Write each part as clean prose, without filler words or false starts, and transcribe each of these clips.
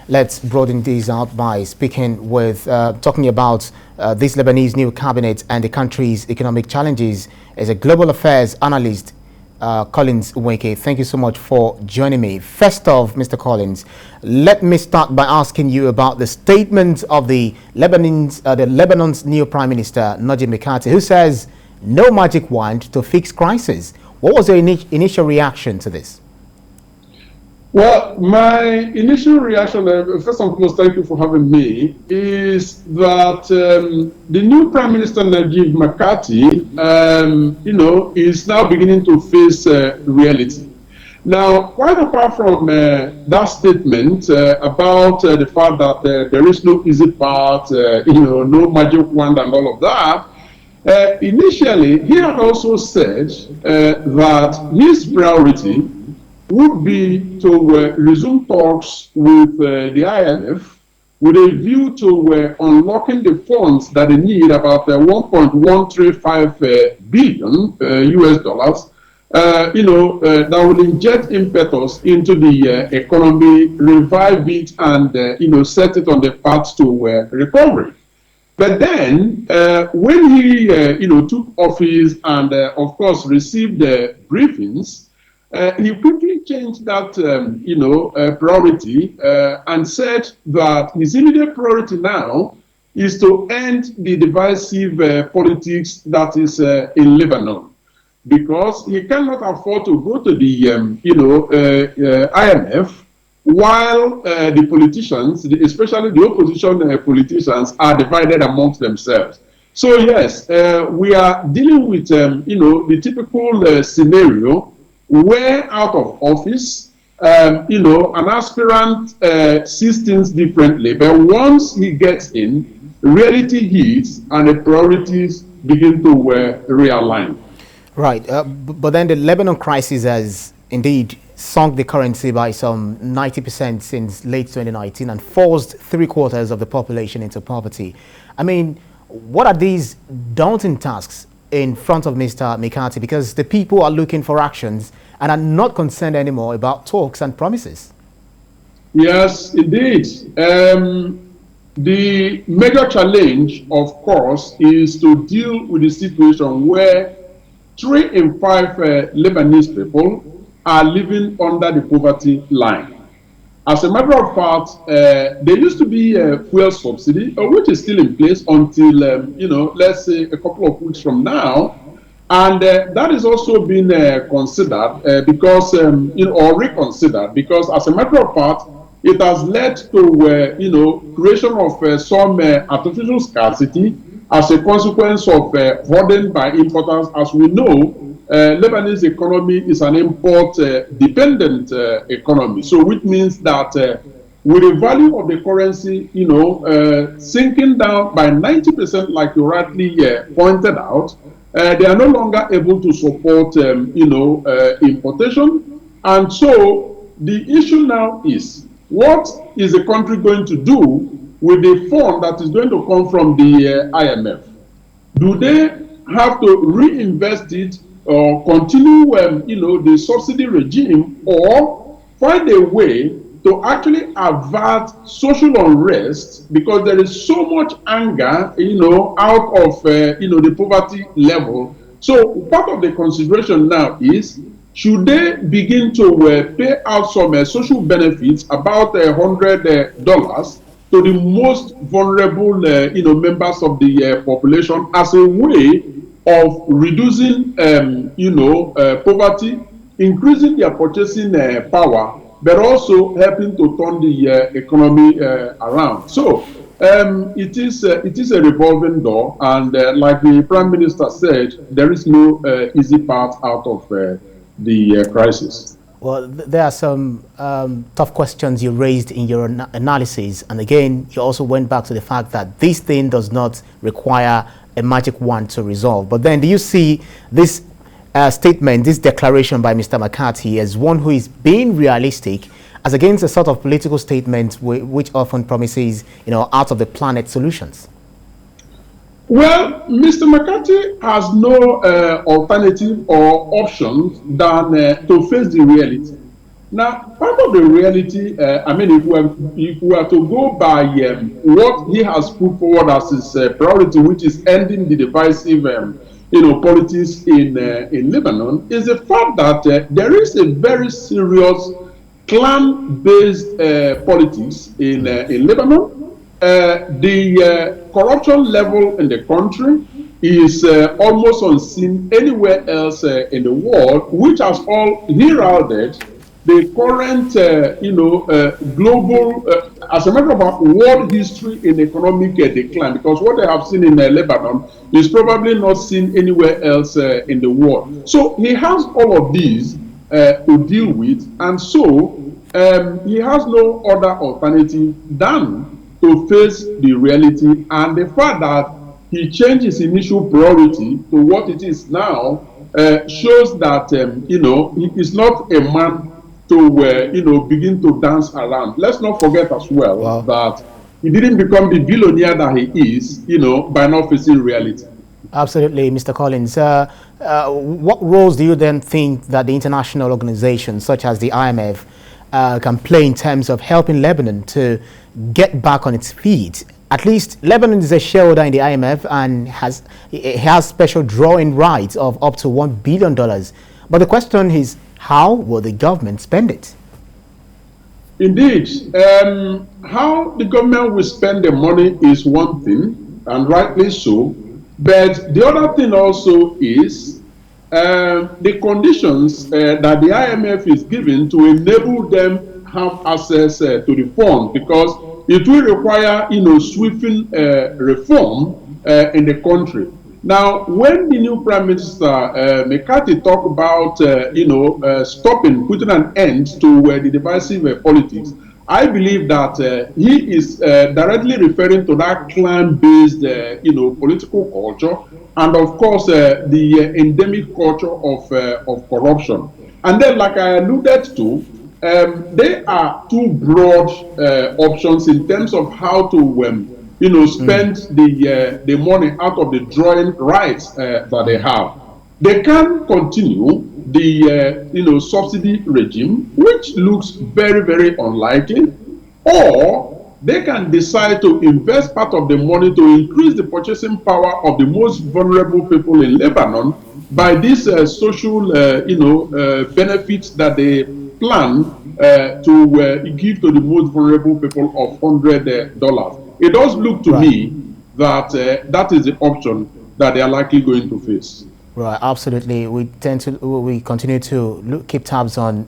let's broaden this out by speaking with, talking about this Lebanese new cabinet and the country's economic challenges as a global affairs analyst, Collins Nweke. Thank you so much for joining me. First off, Mr. Collins, let me start by asking you about the statement of the Lebanon's new Prime Minister, Nweke, who says no magic wand to fix crisis. What was your initial reaction to this? Well, my initial reaction, first and foremost, thank you for having me, is that the new Prime Minister, Nweke, is now beginning to face reality. Now, quite apart from that statement about the fact that there is no easy path, no magic wand and all of that, initially, he had also said that his priority would be to resume talks with the IMF with a view to unlocking the funds that they need, about 1.135 billion US dollars, that will inject impetus into the economy, revive it, and set it on the path to recovery. But then, when he took office and of course received briefings, he quickly changed that, priority and said that his immediate priority now is to end the divisive politics that is in Lebanon, because he cannot afford to go to the, IMF while the politicians, especially the opposition politicians, are divided amongst themselves. So yes, we are dealing with, the typical scenario where out of office, an aspirant sees things differently, but once he gets in, reality hits and the priorities begin to realign. Right, but then the Lebanon crisis has indeed sunk the currency by some 90% since late 2019 and forced 3/4 of the population into poverty. I mean, what are these daunting tasks in front of Mr. Nweke, because the people are looking for actions and are not concerned anymore about talks and promises? Yes, indeed. The major challenge, of course, is to deal with the situation where 3 in 5 Lebanese people are living under the poverty line. As a matter of fact, there used to be a fuel subsidy, which is still in place until, let's say a couple of weeks from now. And that is also being considered because, or reconsidered, because as a matter of fact, it has led to, creation of some artificial scarcity as a consequence of hoarding by importers. As we know, Lebanese economy is an import-dependent economy. So which means that with the value of the currency, sinking down by 90%, like you rightly pointed out, they are no longer able to support, importation. And so the issue now is, what is the country going to do with the fund that is going to come from the IMF? Do they have to reinvest it or continue, the subsidy regime, or find a way to actually avert social unrest, because there is so much anger, out of, the poverty level. So part of the consideration now is, should they begin to pay out some social benefits, about $100, to the most vulnerable, members of the population, as a way of reducing, poverty, increasing their purchasing power, but also helping to turn the economy around. So it is a revolving door, and like the Prime Minister said, there is no easy path out of the crisis. Well, there are some tough questions you raised in your analysis, and again, you also went back to the fact that this thing does not require a magic wand to resolve. But then, do you see this statement, this declaration by Mr. Nweke as one who is being realistic, as against a sort of political statement which often promises, out of the planet solutions? Well, Mr. Nweke has no alternative or option than to face the reality. Now, part of the reality, I mean, if we are to go by what he has put forward as his priority, which is ending the divisive, politics in Lebanon, is the fact that there is a very serious clan-based politics in Lebanon. The corruption level in the country is almost unseen anywhere else in the world, which has all heralded the current, global, as a matter of fact, world history in economic decline, because what they have seen in Lebanon is probably not seen anywhere else in the world. So he has all of these to deal with, and so he has no other alternative than to face the reality, and the fact that he changed his initial priority to what it is now shows that he is not a man to begin to dance around. Let's not forget as well that he didn't become the billionaire that he is, by not facing reality. Absolutely, Mr. Collins. What roles do you then think that the international organizations, such as the IMF, can play in terms of helping Lebanon to get back on its feet? At least Lebanon is a shareholder in the IMF and has special drawing rights of up to $1 billion. But the question is, how will the government spend it? Indeed, how the government will spend the money is one thing, and rightly so. But the other thing also is the conditions that the IMF is given to enable them have access to the fund, because it will require, sweeping reform in the country. Now, when the new Prime Minister McCarthy talked about, putting an end to the divisive politics, I believe that he is directly referring to that clan-based, political culture, and of course the endemic culture of corruption. And then, like I alluded to, there are two broad options in terms of how to spend the money out of the drawing rights that they have. They can continue the subsidy regime, which looks very, very unlikely, or they can decide to invest part of the money to increase the purchasing power of the most vulnerable people in Lebanon by these social benefits that they plan to give to the most vulnerable people of $100. It does look to me that that is the option that they are likely going to face. Right, absolutely. We continue to keep tabs on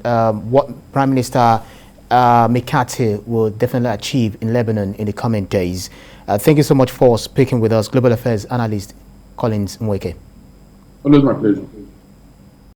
what Prime Minister McCarthy will definitely achieve in Lebanon in the coming days. Thank you so much for speaking with us, Global Affairs Analyst Collins Nweke. Always my pleasure.